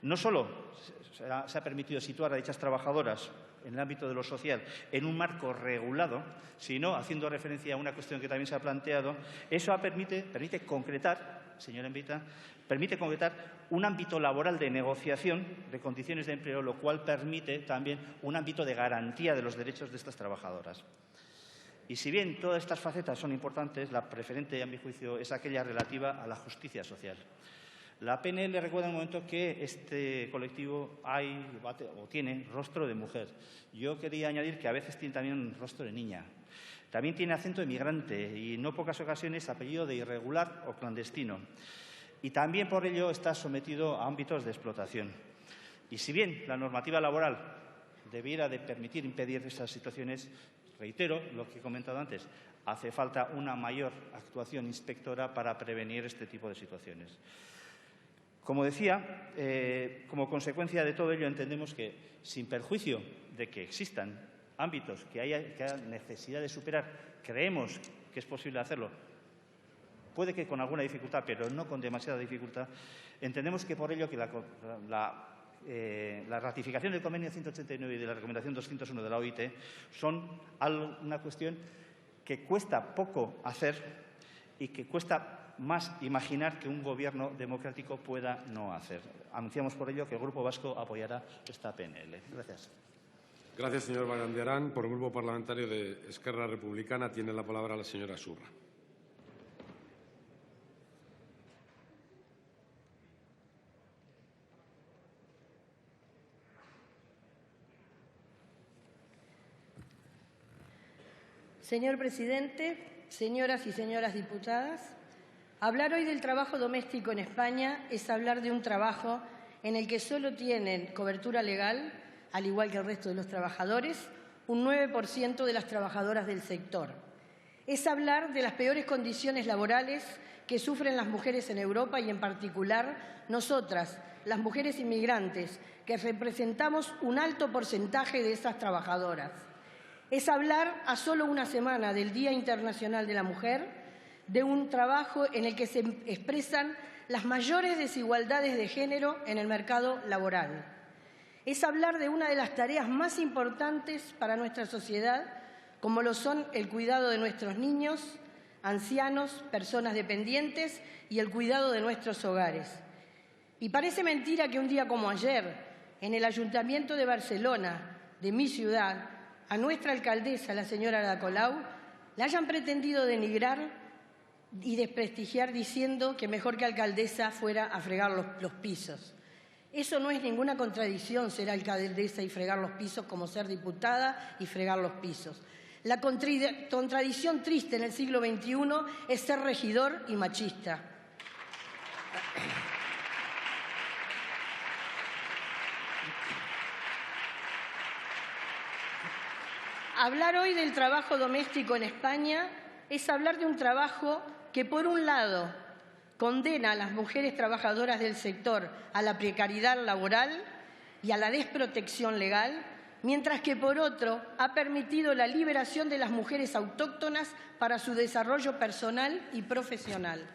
no solo se ha permitido situar a dichas trabajadoras en el ámbito de lo social en un marco regulado, sino, haciendo referencia a una cuestión que también se ha planteado, eso permite concretar, señora Envita, un ámbito laboral de negociación de condiciones de empleo, lo cual permite también un ámbito de garantía de los derechos de estas trabajadoras. Y si bien todas estas facetas son importantes, la preferente, a mi juicio, es aquella relativa a la justicia social. La PNL recuerda en un momento que este colectivo tiene rostro de mujer. Yo quería añadir que a veces tiene también rostro de niña. También tiene acento de migrante y en no pocas ocasiones apellido de irregular o clandestino. Y también por ello está sometido a ámbitos de explotación. Y si bien la normativa laboral debiera de permitir impedir esas situaciones, reitero lo que he comentado antes, hace falta una mayor actuación inspectora para prevenir este tipo de situaciones. Como decía, como consecuencia de todo ello, entendemos que, sin perjuicio de que existan ámbitos que haya necesidad de superar, creemos que es posible hacerlo, puede que con alguna dificultad, pero no con demasiada dificultad, entendemos que por ello que la ratificación del Convenio 189 y de la Recomendación 201 de la OIT son una cuestión que cuesta poco hacer y que cuesta más imaginar que un gobierno democrático pueda no hacer. Anunciamos por ello que el Grupo Vasco apoyará esta PNL. Gracias. Gracias, señor Barandiarán. Por el Grupo Parlamentario de Esquerra Republicana tiene la palabra la señora Surra. Señor presidente, señoras y señores diputadas, hablar hoy del trabajo doméstico en España es hablar de un trabajo en el que solo tienen cobertura legal, al igual que el resto de los trabajadores, un 9% de las trabajadoras del sector. Es hablar de las peores condiciones laborales que sufren las mujeres en Europa y, en particular, nosotras, las mujeres inmigrantes, que representamos un alto porcentaje de esas trabajadoras. Es hablar, a solo una semana del Día Internacional de la Mujer, de un trabajo en el que se expresan las mayores desigualdades de género en el mercado laboral. Es hablar de una de las tareas más importantes para nuestra sociedad, como lo son el cuidado de nuestros niños, ancianos, personas dependientes y el cuidado de nuestros hogares. Y parece mentira que un día como ayer, en el Ayuntamiento de Barcelona, de mi ciudad, a nuestra alcaldesa, la señora Ada Colau, la hayan pretendido denigrar y desprestigiar diciendo que mejor que alcaldesa fuera a fregar los pisos. Eso no es ninguna contradicción, ser alcaldesa y fregar los pisos, como ser diputada y fregar los pisos. La contradicción triste en el siglo XXI es ser regidor y machista. Hablar hoy del trabajo doméstico en España es hablar de un trabajo que, por un lado, condena a las mujeres trabajadoras del sector a la precariedad laboral y a la desprotección legal, mientras que, por otro, ha permitido la liberación de las mujeres autóctonas para su desarrollo personal y profesional.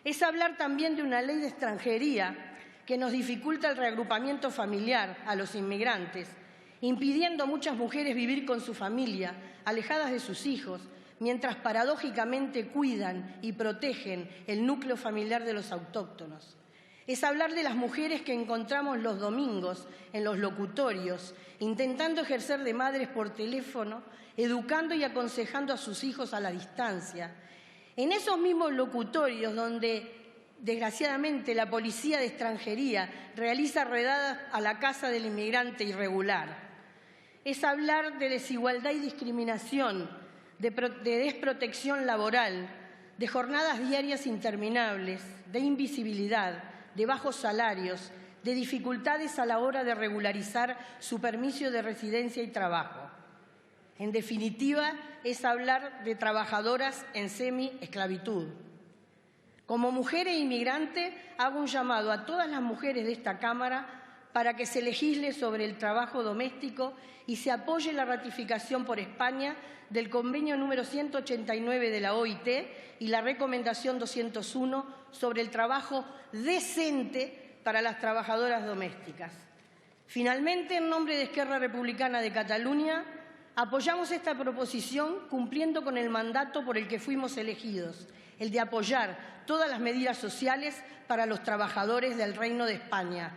Es hablar también de una ley de extranjería que nos dificulta el reagrupamiento familiar a los inmigrantes, impidiendo a muchas mujeres vivir con su familia, alejadas de sus hijos, mientras paradójicamente cuidan y protegen el núcleo familiar de los autóctonos. Es hablar de las mujeres que encontramos los domingos en los locutorios, intentando ejercer de madres por teléfono, educando y aconsejando a sus hijos a la distancia. En esos mismos locutorios donde, desgraciadamente, la policía de extranjería realiza redadas a la casa del inmigrante irregular. Es hablar de desigualdad y discriminación, de desprotección laboral, de jornadas diarias interminables, de invisibilidad, de bajos salarios, de dificultades a la hora de regularizar su permiso de residencia y trabajo. En definitiva, es hablar de trabajadoras en semi-esclavitud. Como mujer e inmigrante, hago un llamado a todas las mujeres de esta Cámara para que se legisle sobre el trabajo doméstico y se apoye la ratificación por España del convenio número 189 de la OIT y la recomendación 201 sobre el trabajo decente para las trabajadoras domésticas. Finalmente, en nombre de Esquerra Republicana de Cataluña, apoyamos esta proposición cumpliendo con el mandato por el que fuimos elegidos, el de apoyar todas las medidas sociales para los trabajadores del Reino de España.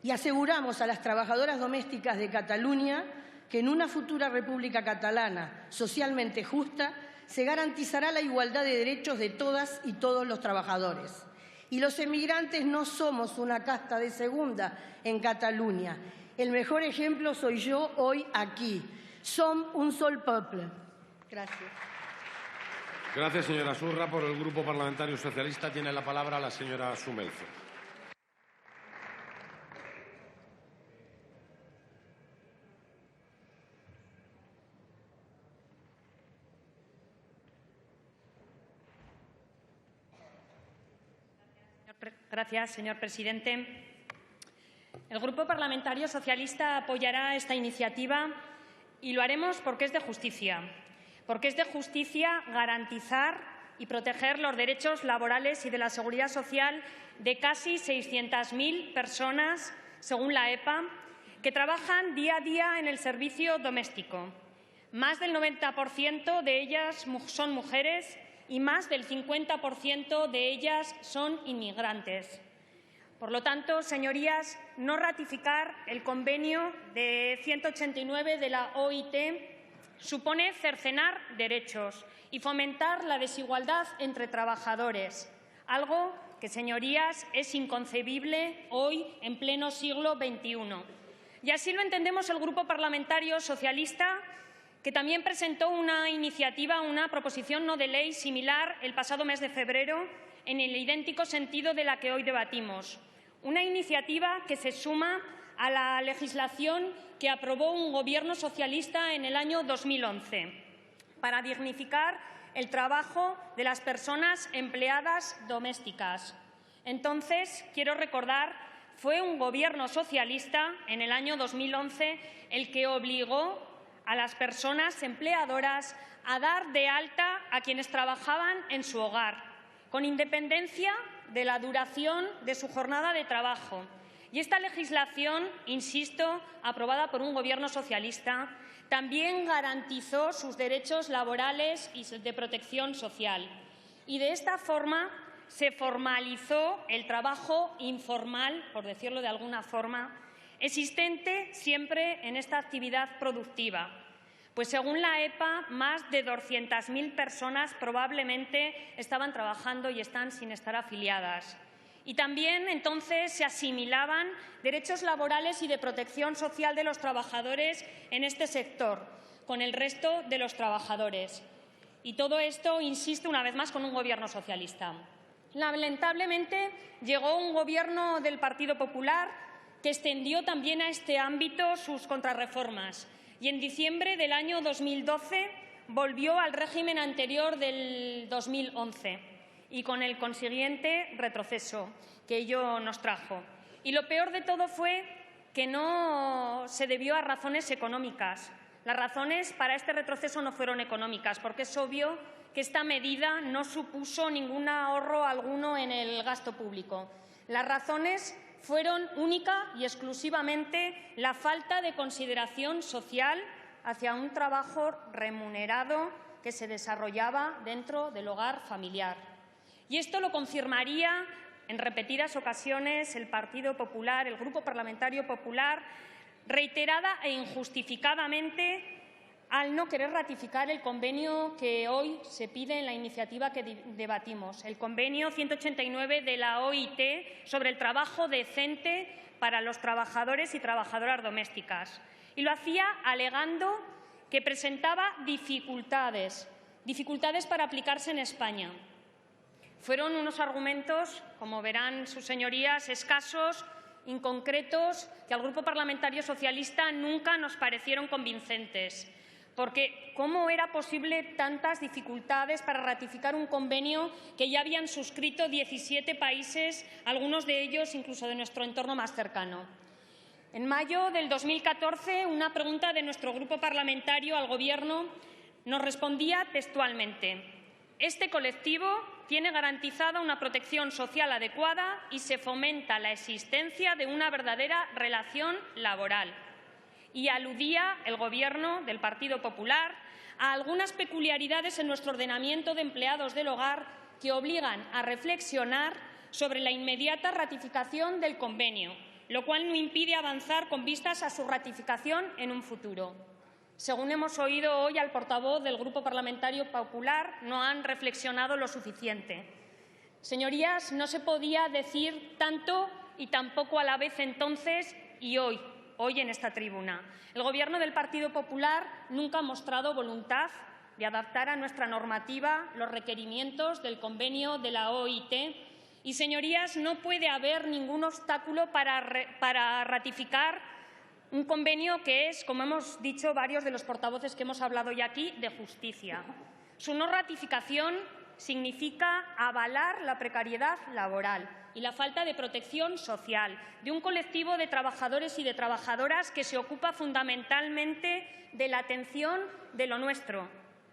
Y aseguramos a las trabajadoras domésticas de Cataluña que en una futura República Catalana socialmente justa se garantizará la igualdad de derechos de todas y todos los trabajadores. Y los emigrantes no somos una casta de segunda en Cataluña. El mejor ejemplo soy yo hoy aquí. Som un sol peuple. Gracias. Gracias, señora Surra. Por el Grupo Parlamentario Socialista tiene la palabra la señora Sumelzo. Gracias, señor presidente. El Grupo Parlamentario Socialista apoyará esta iniciativa y lo haremos porque es de justicia. Porque es de justicia garantizar y proteger los derechos laborales y de la seguridad social de casi 600.000 personas, según la EPA, que trabajan día a día en el servicio doméstico. Más del 90% de ellas son mujeres y más del 50% de ellas son inmigrantes. Por lo tanto, señorías, no ratificar el convenio de 189 de la OIT supone cercenar derechos y fomentar la desigualdad entre trabajadores, algo que, señorías, es inconcebible hoy en pleno siglo XXI. Y así lo entendemos el Grupo Parlamentario Socialista, que también presentó una iniciativa, una proposición no de ley similar el pasado mes de febrero, en el idéntico sentido de la que hoy debatimos. Una iniciativa que se suma a la legislación que aprobó un Gobierno socialista en el año 2011 para dignificar el trabajo de las personas empleadas domésticas. Entonces, quiero recordar, fue un Gobierno socialista en el año 2011 el que obligó a las personas empleadoras a dar de alta a quienes trabajaban en su hogar, con independencia de la duración de su jornada de trabajo. Y esta legislación, insisto, aprobada por un Gobierno socialista, también garantizó sus derechos laborales y de protección social. Y de esta forma se formalizó el trabajo informal, por decirlo de alguna forma, existente siempre en esta actividad productiva. Pues según la EPA, más de 200.000 personas probablemente estaban trabajando y están sin estar afiliadas. Y también entonces se asimilaban derechos laborales y de protección social de los trabajadores en este sector con el resto de los trabajadores. Y todo esto, insisto una vez más, con un Gobierno socialista. Lamentablemente, llegó un Gobierno del Partido Popular que extendió también a este ámbito sus contrarreformas y en diciembre del año 2012 volvió al régimen anterior del 2011 y con el consiguiente retroceso que ello nos trajo. Y lo peor de todo fue que no se debió a razones económicas. Las razones para este retroceso no fueron económicas, porque es obvio que esta medida no supuso ningún ahorro alguno en el gasto público. Las razones fueron única y exclusivamente la falta de consideración social hacia un trabajo remunerado que se desarrollaba dentro del hogar familiar. Y esto lo confirmaría en repetidas ocasiones el Partido Popular, el Grupo Parlamentario Popular, reiterada e injustificadamente al no querer ratificar el convenio que hoy se pide en la iniciativa que debatimos, el convenio 189 de la OIT sobre el trabajo decente para los trabajadores y trabajadoras domésticas. Y lo hacía alegando que presentaba dificultades para aplicarse en España. Fueron unos argumentos, como verán sus señorías, escasos, inconcretos, que al Grupo Parlamentario Socialista nunca nos parecieron convincentes. Porque ¿cómo era posible tantas dificultades para ratificar un convenio que ya habían suscrito 17 países, algunos de ellos incluso de nuestro entorno más cercano? En mayo del 2014, una pregunta de nuestro grupo parlamentario al Gobierno nos respondía textualmente: este colectivo tiene garantizada una protección social adecuada y se fomenta la existencia de una verdadera relación laboral. Y aludía el Gobierno del Partido Popular a algunas peculiaridades en nuestro ordenamiento de empleados del hogar que obligan a reflexionar sobre la inmediata ratificación del convenio, lo cual no impide avanzar con vistas a su ratificación en un futuro. Según hemos oído hoy al portavoz del Grupo Parlamentario Popular, no han reflexionado lo suficiente. Señorías, no se podía decir tanto y tan poco a la vez entonces y hoy en esta tribuna. El Gobierno del Partido Popular nunca ha mostrado voluntad de adaptar a nuestra normativa los requerimientos del convenio de la OIT y, señorías, no puede haber ningún obstáculo para ratificar un convenio que es, como hemos dicho varios de los portavoces que hemos hablado ya aquí, de justicia. Su no ratificación significa avalar la precariedad laboral y la falta de protección social de un colectivo de trabajadores y de trabajadoras que se ocupa fundamentalmente de la atención de lo nuestro,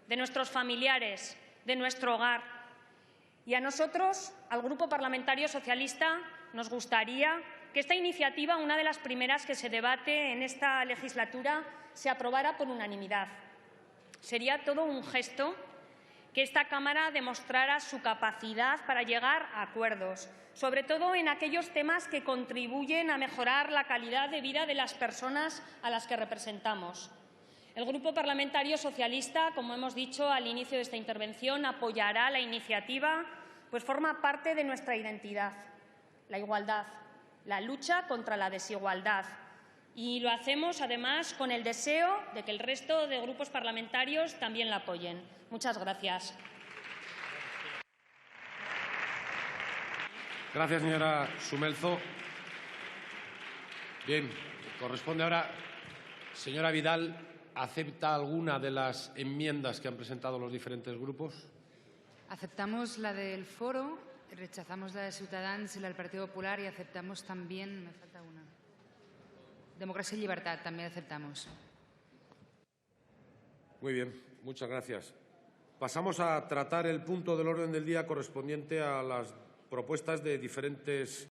de nuestros familiares, de nuestro hogar. Y a nosotros, al Grupo Parlamentario Socialista, nos gustaría que esta iniciativa, una de las primeras que se debate en esta legislatura, se aprobara por unanimidad. Sería todo un gesto que esta Cámara demostrara su capacidad para llegar a acuerdos, sobre todo en aquellos temas que contribuyen a mejorar la calidad de vida de las personas a las que representamos. El Grupo Parlamentario Socialista, como hemos dicho al inicio de esta intervención, apoyará la iniciativa, pues forma parte de nuestra identidad, la igualdad, la lucha contra la desigualdad. Y lo hacemos, además, con el deseo de que el resto de grupos parlamentarios también la apoyen. Muchas gracias. Gracias, señora Sumelzo. Bien, corresponde ahora. Señora Vidal, ¿acepta alguna de las enmiendas que han presentado los diferentes grupos? Aceptamos la del Foro, rechazamos la de Ciutadans y la del Partido Popular y aceptamos también, me falta una, Democracia y Libertad, también aceptamos. Muy bien, muchas gracias. Pasamos a tratar el punto del orden del día correspondiente a las propuestas de diferentes